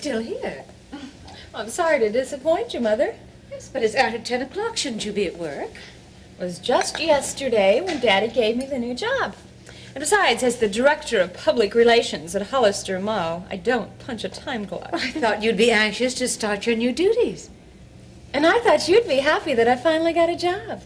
still here. I'm sorry to disappoint you, Mother. Yes, but it's after 10 o'clock. Shouldn't you be at work? It was just yesterday when Daddy gave me the new job. And besides, as the Director of Public Relations at Hollister Mall, I don't punch a time clock. I thought you'd be anxious to start your new duties. And I thought you'd be happy that I finally got a job.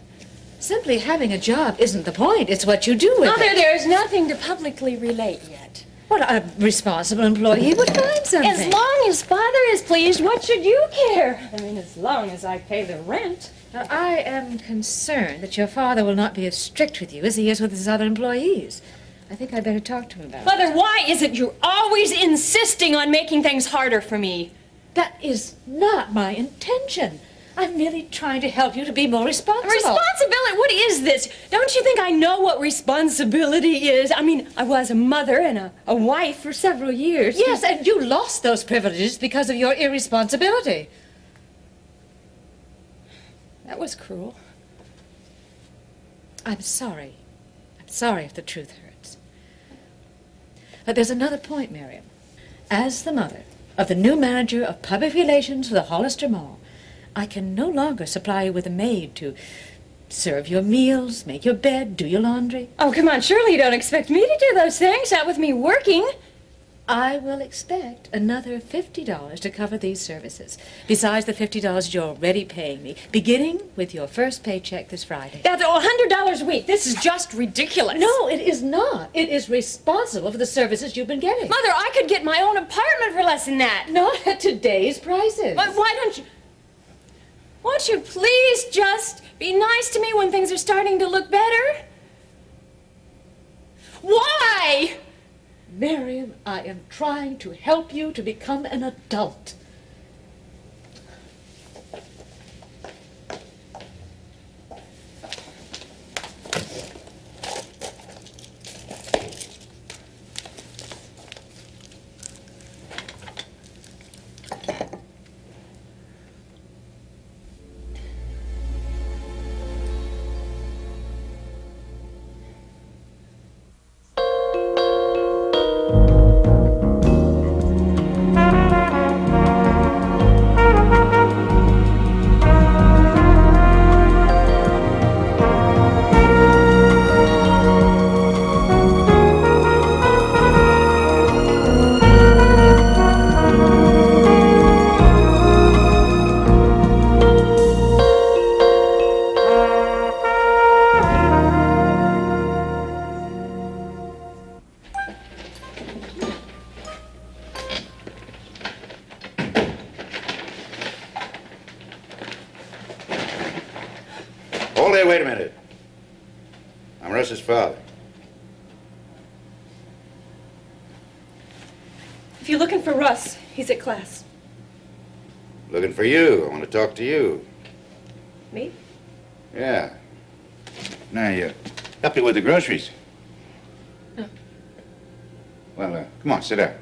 Simply having a job isn't the point. It's what you do with Mother, it. there's nothing to publicly relate yet. Well, a responsible employee would find something. As long as Father is pleased, what should you care? I mean, as long as I pay the rent. Now, I am concerned that your father will not be as strict with you as he is with his other employees. I think I'd better talk to him about it. Mother, why is it you're always insisting on making things harder for me? That is not my intention. I'm merely trying to help you to be more responsible. Responsibility? What is this? Don't you think I know what responsibility is? I mean, I was a mother and a wife for several years. Yes, and you lost those privileges because of your irresponsibility. That was cruel. I'm sorry. I'm sorry if the truth hurts. But there's another point, Miriam. As the mother of the new manager of public relations for the Hollister Mall, I can no longer supply you with a maid to serve your meals, make your bed, do your laundry. Oh, come on, surely you don't expect me to do those things, not with me working. I will expect another $50 to cover these services, besides the $50 you're already paying me, beginning with your first paycheck this Friday. That's $100 a week. This is just ridiculous. No, it is not. It is responsible for the services you've been getting. Mother, I could get my own apartment for less than that. Not at today's prices. But why don't you... Won't you please just be nice to me when things are starting to look better? Why? Miriam, I am trying to help you to become an adult. Hold there, wait a minute. I'm Russ's father. If you're looking for Russ, he's at class. Looking for you. I want to talk to you. Me? Yeah. Now, help you with the groceries. No. Well, come on, sit down.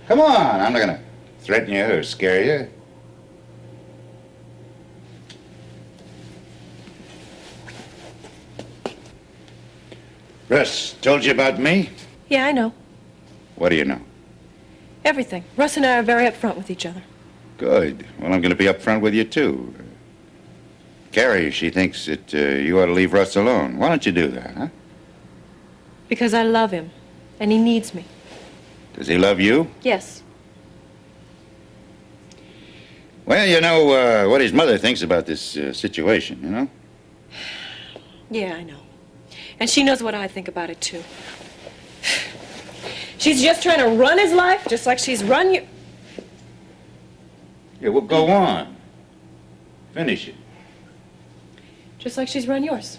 Come on, I'm not gonna threaten you or scare you. Russ told you about me? Yeah, I know. What do you know? Everything. Russ and I are very upfront with each other. Good. Well, I'm gonna be up front with you, too. Carrie, she thinks that you ought to leave Russ alone. Why don't you do that, huh? Because I love him, and he needs me. Does he love you? Yes. Well, you know what his mother thinks about this situation, you know? Yeah, I know. And she knows what I think about it, too. She's just trying to run his life, just like she's run you. Yeah, well, go on. Finish it. Just like she's run yours.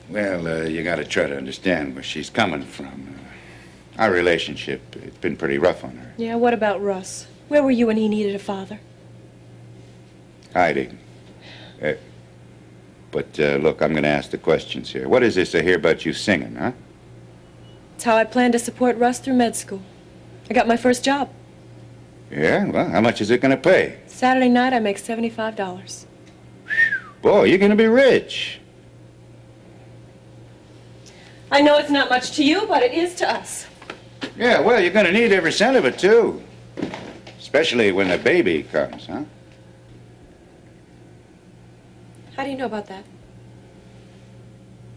Well, you gotta try to understand where she's coming from. Our relationship, it's been pretty rough on her. Yeah, what about Russ? Where were you when he needed a father? Hiding. But look, I'm gonna ask the questions here. What is this I hear about you singing, huh? It's how I plan to support Russ through med school. I got my first job. Yeah? Well, how much is it gonna pay? Saturday night, I make $75. Boy, you're gonna be rich. I know it's not much to you, but it is to us. Yeah, well, you're going to need every cent of it, too. Especially when the baby comes, huh? How do you know about that?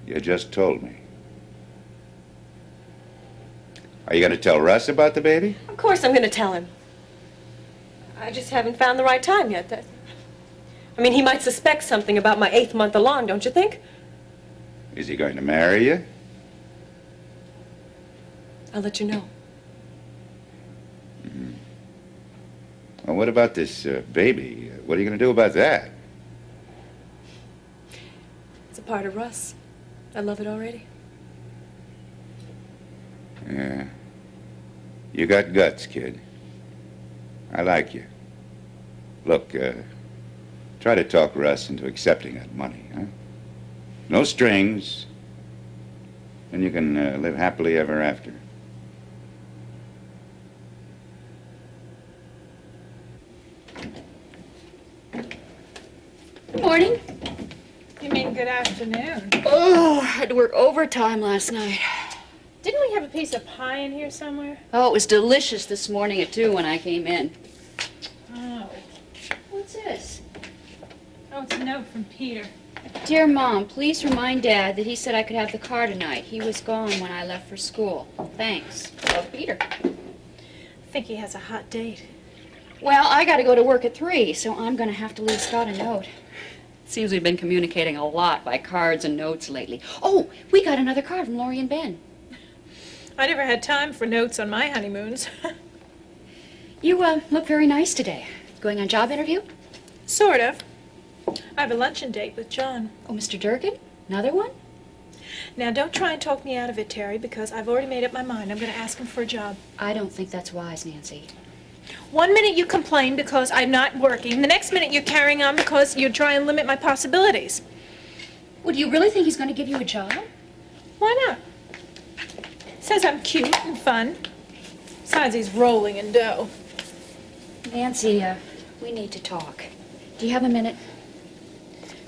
You just told me. Are you going to tell Russ about the baby? Of course I'm going to tell him. I just haven't found the right time yet. I mean, he might suspect something about my 8th month along, don't you think? Is he going to marry you? I'll let you know. Well, what about this baby? What are you going to do about that? It's a part of Russ. I love it already. Yeah. You got guts, kid. I like you. Look, try to talk Russ into accepting that money, huh? No strings. And you can live happily ever after. Good morning. You mean good afternoon? Oh, I had to work overtime last night. Didn't we have a piece of pie in here somewhere? Oh, it was delicious this morning at 2 when I came in. Oh. What's this? Oh, it's a note from Peter. Dear Mom, please remind Dad that he said I could have the car tonight. He was gone when I left for school. Thanks. Love, Peter. I think he has a hot date. Well, I got to go to work at 3, so I'm going to have to leave Scott a note. Seems we've been communicating a lot by cards and notes lately. Oh, we got another card from Laurie and Ben. I never had time for notes on my honeymoons. You look very nice today. Going on a job interview? Sort of. I have a luncheon date with John. Oh, Mr. Durkin? Another one? Now, don't try and talk me out of it, Terry, because I've already made up my mind. I'm going to ask him for a job. I don't think that's wise, Nancy. 1 minute you complain because I'm not working. The next minute you're carrying on because you're trying to limit my possibilities. Well, do you really think he's going to give you a job? Why not? Says I'm cute and fun. Besides, he's rolling in dough. Nancy, we need to talk. Do you have a minute?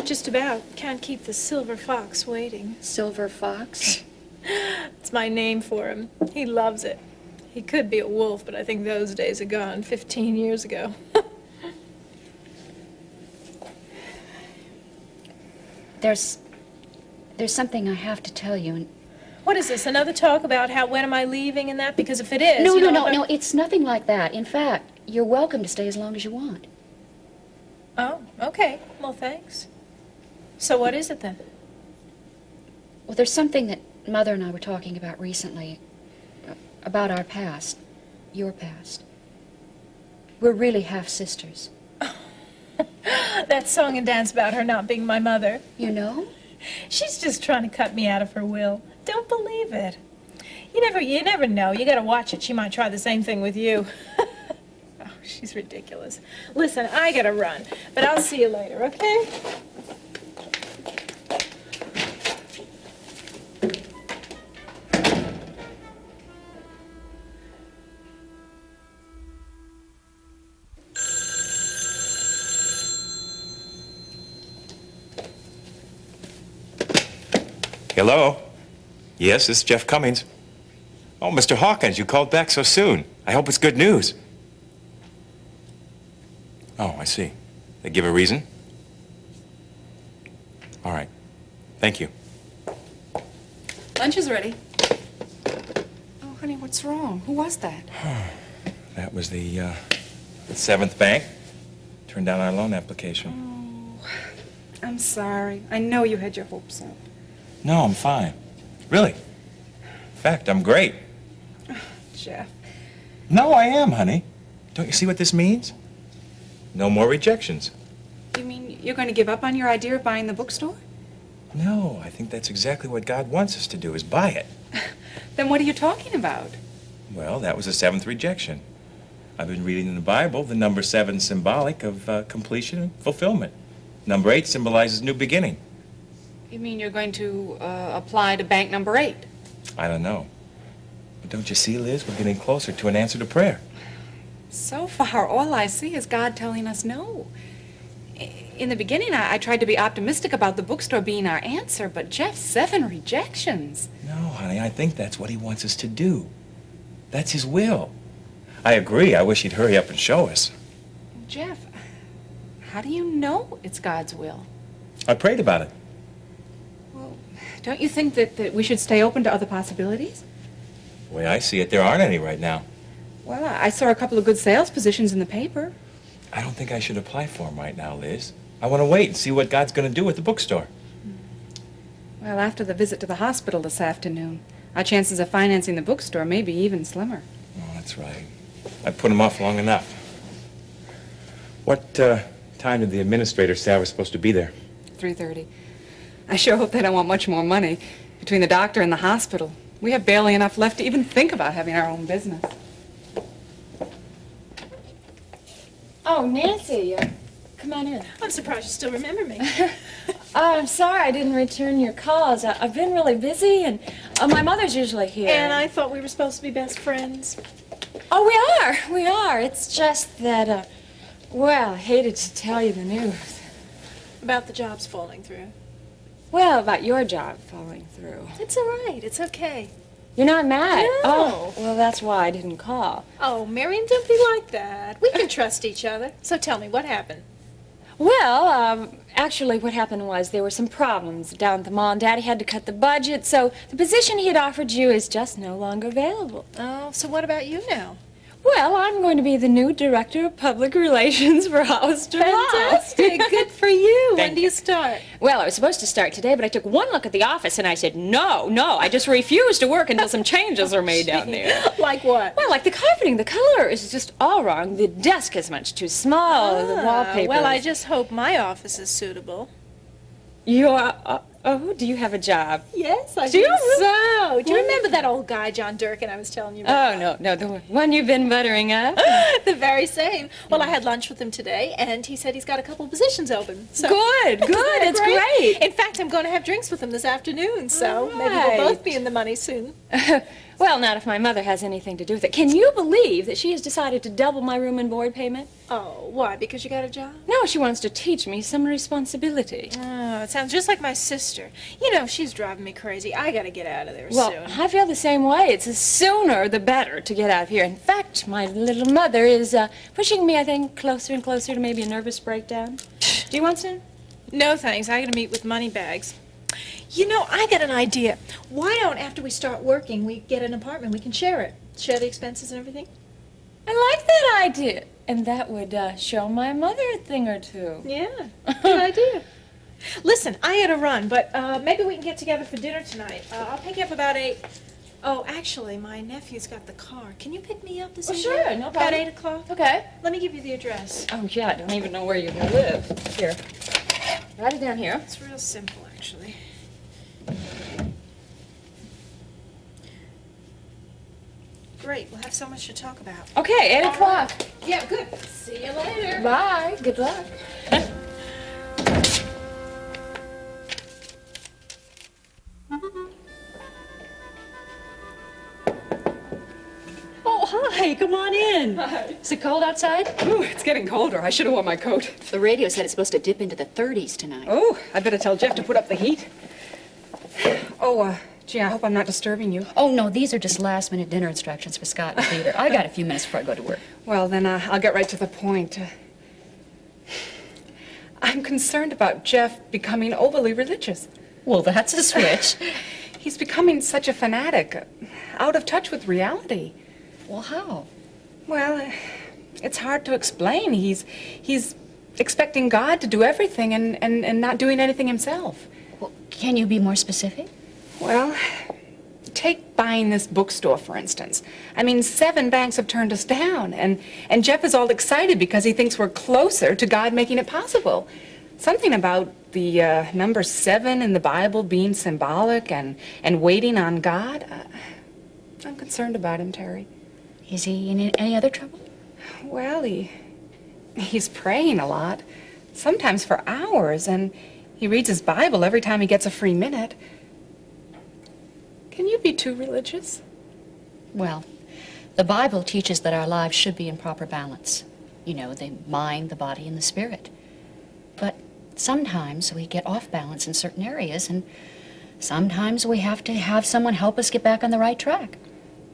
Just about. Can't keep the silver fox waiting. Silver Fox? It's my name for him. He loves it. He could be a wolf, but I think those days are gone 15 years ago. There's something I have to tell you. And What is this, another talk about when am I leaving and that? Because if it is... no, you know, no, it's nothing like that. In fact, you're welcome to stay as long as you want. Oh, okay. Well, thanks. So what is it then? Well, there's something that Mother and I were talking about recently. About our past. Your past. We're really half-sisters. That song and dance about her not being my mother. You know? She's just trying to cut me out of her will. Don't believe it. You never know. You gotta watch it. She might try the same thing with you. Oh, she's ridiculous. Listen, I gotta run, but I'll see you later, okay? Hello? Yes, this is Jeff Cummings. Oh, Mr. Hawkins, you called back so soon. I hope it's good news. Oh, I see. They give a reason? All right. Thank you. Lunch is ready. Oh, honey, what's wrong? Who was that? That was the 7th Bank. Turned down our loan application. Oh, I'm sorry. I know you had your hopes up. No, I'm fine. Really. In fact, I'm great. Jeff. No, I am, honey. Don't you see what this means? No more rejections. You mean you're going to give up on your idea of buying the bookstore? No, I think that's exactly what God wants us to do, is buy it. Then what are you talking about? Well, that was the 7th rejection. I've been reading in the Bible, the number 7 is symbolic of completion and fulfillment. Number 8 symbolizes new beginning. You mean you're going to apply to bank number 8? I don't know. But don't you see, Liz, we're getting closer to an answer to prayer. So far, all I see is God telling us no. In the beginning, I tried to be optimistic about the bookstore being our answer, but Jeff, 7 rejections. No, honey, I think that's what he wants us to do. That's his will. I agree. I wish he'd hurry up and show us. Jeff, how do you know it's God's will? I prayed about it. Well, don't you think that we should stay open to other possibilities? The way I see it, there aren't any right now. Well, I saw a couple of good sales positions in the paper. I don't think I should apply for them right now, Liz. I want to wait and see what God's going to do at the bookstore. Well, after the visit to the hospital this afternoon, our chances of financing the bookstore may be even slimmer. Oh, that's right. I put him off long enough. What time did the administrator say I was supposed to be there? 3:30. I sure hope they don't want much more money. Between the doctor and the hospital, we have barely enough left to even think about having our own business. Oh, Nancy, come on in. I'm surprised you still remember me. I'm sorry I didn't return your calls. I've been really busy, and my mother's usually here. And I thought we were supposed to be best friends. Oh, we are. It's just that, well, I hated to tell you the news. About the jobs falling through. Well, about your job falling through. It's all right. It's okay. You're not mad? No. Oh, well, that's why I didn't call. Oh, Marion, don't be like that. We can trust each other. So tell me, what happened? Well, actually what happened was there were some problems down at the mall, and Daddy had to cut the budget, so the position he had offered you is just no longer available. Oh, so what about you now? Well, I'm going to be the new Director of Public Relations for Hollister Mall. Fantastic. Good for you. When Thank do you start? Well, I was supposed to start today, but I took one look at the office and I said, no, I just refuse to work until some changes are made down there. Like what? Well, like the carpeting, the color is just all wrong. The desk is much too small, the wallpaper. Well, I just hope my office is suitable. Oh, do you have a job? Yes, I Do you? think so. Do you remember that old guy, John Durkin, I was telling you about? Oh, no, the one you've been buttering up. The very same. Well, I had lunch with him today, and he said he's got a couple of positions open. So. Good, Isn't that it's great. In fact, I'm going to have drinks with him this afternoon, so maybe Right. we'll both be in the money soon. Well, not if my mother has anything to do with it. Can you believe that she has decided to double my room and board payment? Oh, why? Because you got a job? No, she wants to teach me some responsibility. Oh, it sounds just like my sister. You know, she's driving me crazy. I got to get out of there Well, soon. I feel the same way. It's the sooner the better to get out of here. In fact, my little mother is pushing me, I think, closer and closer to maybe a nervous breakdown. Do you want some? No, thanks. I got to meet with Moneybags. You know, I got an idea. Why don't, after we start working, we get an apartment? We can share it. Share the expenses and everything. I like that idea. And that would show my mother a thing or two. Yeah, good idea. Listen, I gotta run, but maybe we can get together for dinner tonight. I'll pick you up about 8. Oh, actually, my nephew's got the car. Can you pick me up this Oh, evening? sure, no About problem. 8 o'clock? Okay. Let me give you the address. Oh, yeah, I don't even know where you live. Here. Write it down here. It's real simple, actually. Great, we'll have so much to talk about. Okay, 8 o'clock. Yeah, good. See you later. Bye. Good luck. Oh, hi. Come on in. Is it cold outside? Ooh, it's getting colder. I should have worn my coat. The radio said it's supposed to dip into the 30s tonight. Oh, I better tell Jeff to put up the heat. Oh, gee, I hope I'm not disturbing you. Oh, no, these are just last-minute dinner instructions for Scott and Peter. I got a few minutes before I go to work. Well, then I'll get right to the point. I'm concerned about Jeff becoming overly religious. Well, that's a switch. He's becoming such a fanatic, out of touch with reality. Well, how? Well, it's hard to explain. He's expecting God to do everything and not doing anything himself. Well, can you be more specific? Well, take buying this bookstore, for instance. I mean, 7 banks have turned us down, and Jeff is all excited because he thinks we're closer to God making it possible. Something about the number 7 in the Bible being symbolic and waiting on God. I'm concerned about him, Terry. Is he in any other trouble? Well, he's praying a lot, sometimes for hours, and he reads his Bible every time he gets a free minute. Can you be too religious? Well, the Bible teaches that our lives should be in proper balance. You know, the mind, the body, and the spirit. But sometimes we get off balance in certain areas, and sometimes we have to have someone help us get back on the right track.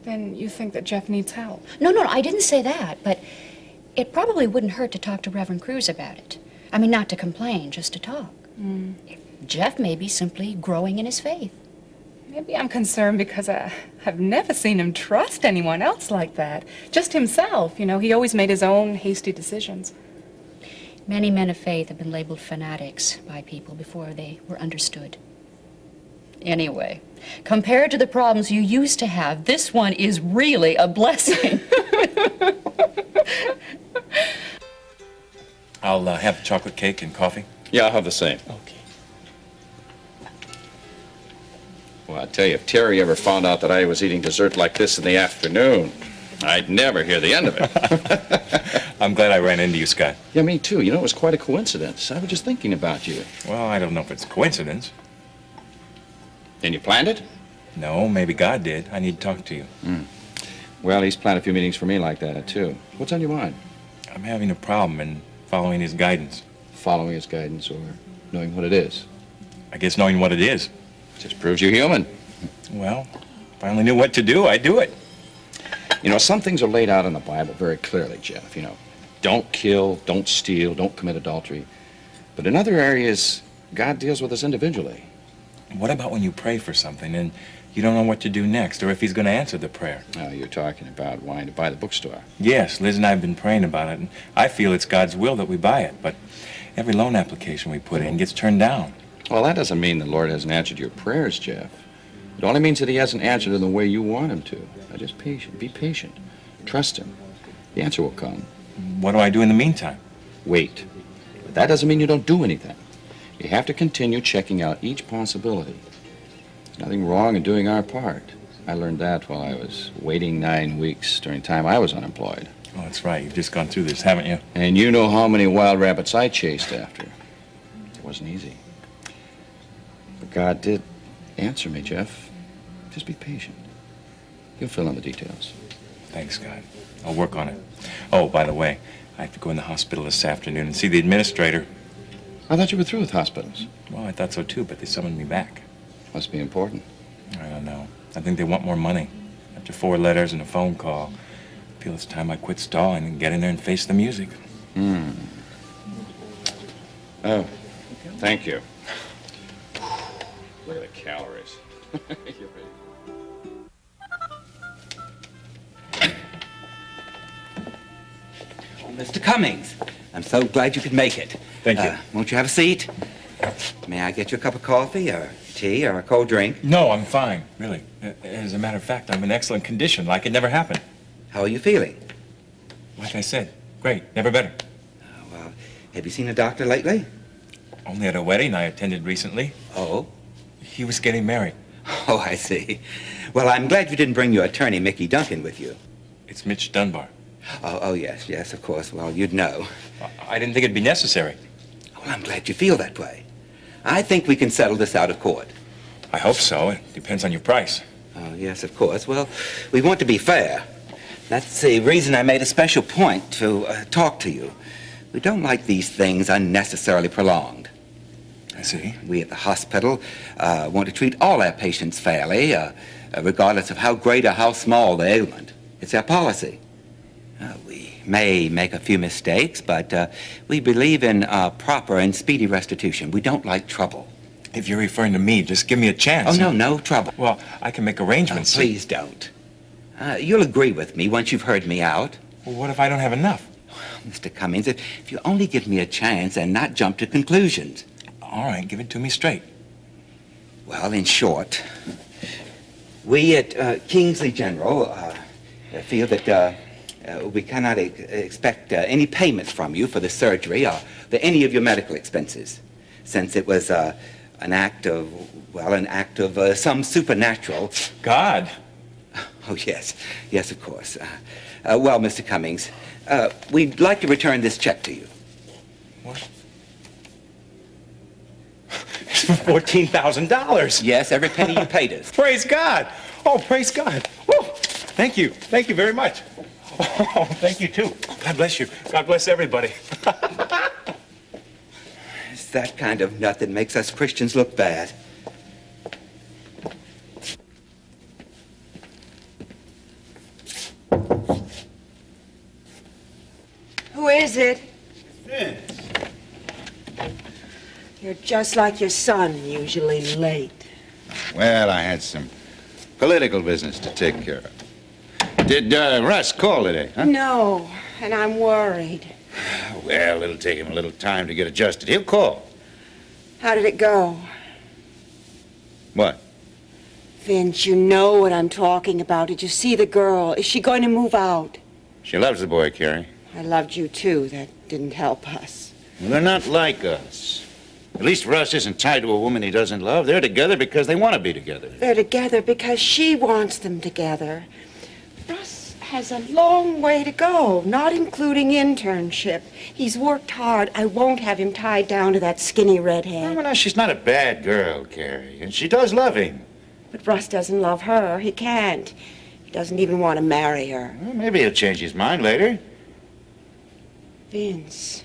Then you think that Jeff needs help? No, I didn't say that, but it probably wouldn't hurt to talk to Reverend Cruz about it. I mean, not to complain, just to talk. Jeff may be simply growing in his faith. Maybe I'm concerned because I've never seen him trust anyone else like that. Just himself, you know. He always made his own hasty decisions. Many men of faith have been labeled fanatics by people before they were understood. Anyway, compared to the problems you used to have, this one is really a blessing. I'll have chocolate cake and coffee. Yeah, I'll have the same. Okay. Well, I tell you, if Terry ever found out that I was eating dessert like this in the afternoon, I'd never hear the end of it. I'm glad I ran into you, Scott. Yeah, me too. You know, it was quite a coincidence. I was just thinking about you. Well, I don't know if it's a coincidence. And you planned it? No, maybe God did. I need to talk to you. Well, he's planned a few meetings for me like that, too. What's on your mind? I'm having a problem in following his guidance. Following his guidance or knowing what it is? I guess knowing what it is. Just proves you're human. Well, if I only knew what to do, I'd do it. You know, some things are laid out in the Bible very clearly, Jeff. You know, don't kill, don't steal, don't commit adultery. But in other areas, God deals with us individually. What about when you pray for something and you don't know what to do next, or if he's going to answer the prayer? Oh, you're talking about wanting to buy the bookstore. Yes, Liz and I have been praying about it, and I feel it's God's will that we buy it, but every loan application we put in gets turned down. Well, that doesn't mean the Lord hasn't answered your prayers, Jeff. It only means that he hasn't answered in the way you want him to. Now, just be patient. Trust him. The answer will come. What do I do in the meantime? Wait. But that doesn't mean you don't do anything. You have to continue checking out each possibility. There's nothing wrong in doing our part. I learned that while I was waiting 9 weeks during the time I was unemployed. Oh, that's right. You've just gone through this, haven't you? And you know how many wild rabbits I chased after. It wasn't easy. But God did answer me, Jeff. Just be patient. He'll fill in the details. Thanks, God. I'll work on it. Oh, by the way, I have to go in the hospital this afternoon and see the administrator. I thought you were through with hospitals. Well, I thought so too, but they summoned me back. Must be important. I don't know. I think they want more money. After 4 letters and a phone call, I feel it's time I quit stalling and get in there and face the music. Oh, thank you. Look at the calories. You're ready. Oh, Mr. Cummings, I'm so glad you could make it. Thank you. Won't you have a seat? May I get you a cup of coffee or tea or a cold drink? No, I'm fine, really. As a matter of fact, I'm in excellent condition, like it never happened. How are you feeling? Like I said, great, never better. Well, have you seen a doctor lately? Only at a wedding I attended recently. Oh? He was getting married. Oh, I see. Well, I'm glad you didn't bring your attorney, Mickey Duncan, with you. It's Mitch Dunbar. Oh, yes, of course. Well, you'd know. I didn't think it'd be necessary. Well, I'm glad you feel that way. I think we can settle this out of court. I hope so. It depends on your price. Oh, yes, of course. Well, we want to be fair. That's the reason I made a special point to talk to you. We don't like these things unnecessarily prolonged. I see. We at the hospital want to treat all our patients fairly, regardless of how great or how small the ailment. It's our policy. We may make a few mistakes, but we believe in proper and speedy restitution. We don't like trouble. If you're referring to me, just give me a chance. Oh, no trouble. Well, I can make arrangements. Oh, please don't. You'll agree with me once you've heard me out. Well, what if I don't have enough? Mr. Cummings, if you only give me a chance and not jump to conclusions. All right, give it to me straight. Well, in short, we at Kingsley General feel that we cannot expect any payments from you for the surgery or for any of your medical expenses, since it was an act of some supernatural. God. Oh, yes, of course. Well, Mr. Cummings, we'd like to return this check to you. What? It's for $14,000. Yes, every penny you paid us. Praise God. Oh, praise God. Woo. Thank you. Thank you very much. Oh, thank you, too. God bless you. God bless everybody. It's that kind of nut that makes us Christians look bad. is it? Vince. You're just like your son, usually late. Well, I had some political business to take care of. Did Russ call today, huh? No, and I'm worried. Well, it'll take him a little time to get adjusted. He'll call. How did it go? What? Vince, you know what I'm talking about. Did you see the girl? Is she going to move out? She loves the boy, Carrie. I loved you, too. That didn't help us. Well, they're not like us. At least Russ isn't tied to a woman he doesn't love. They're together because they want to be together. They're together because she wants them together. Russ has a long way to go, not including internship. He's worked hard. I won't have him tied down to that skinny redhead. Well, no, she's not a bad girl, Carrie, and she does love him. But Russ doesn't love her. He can't. He doesn't even want to marry her. Well, maybe he'll change his mind later. Vince,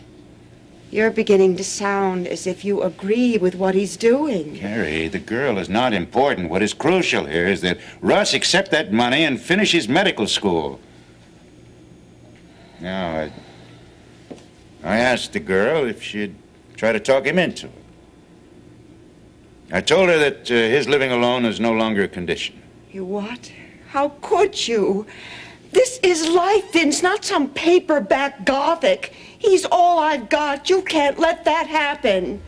you're beginning to sound as if you agree with what he's doing. Carrie, the girl is not important. What is crucial here is that Russ accept that money and finish his medical school. Now, I asked the girl if she'd try to talk him into it. I told her that his living alone is no longer a condition. You what? How could you? This is life, Vince, not some paperback gothic. He's all I've got. You can't let that happen.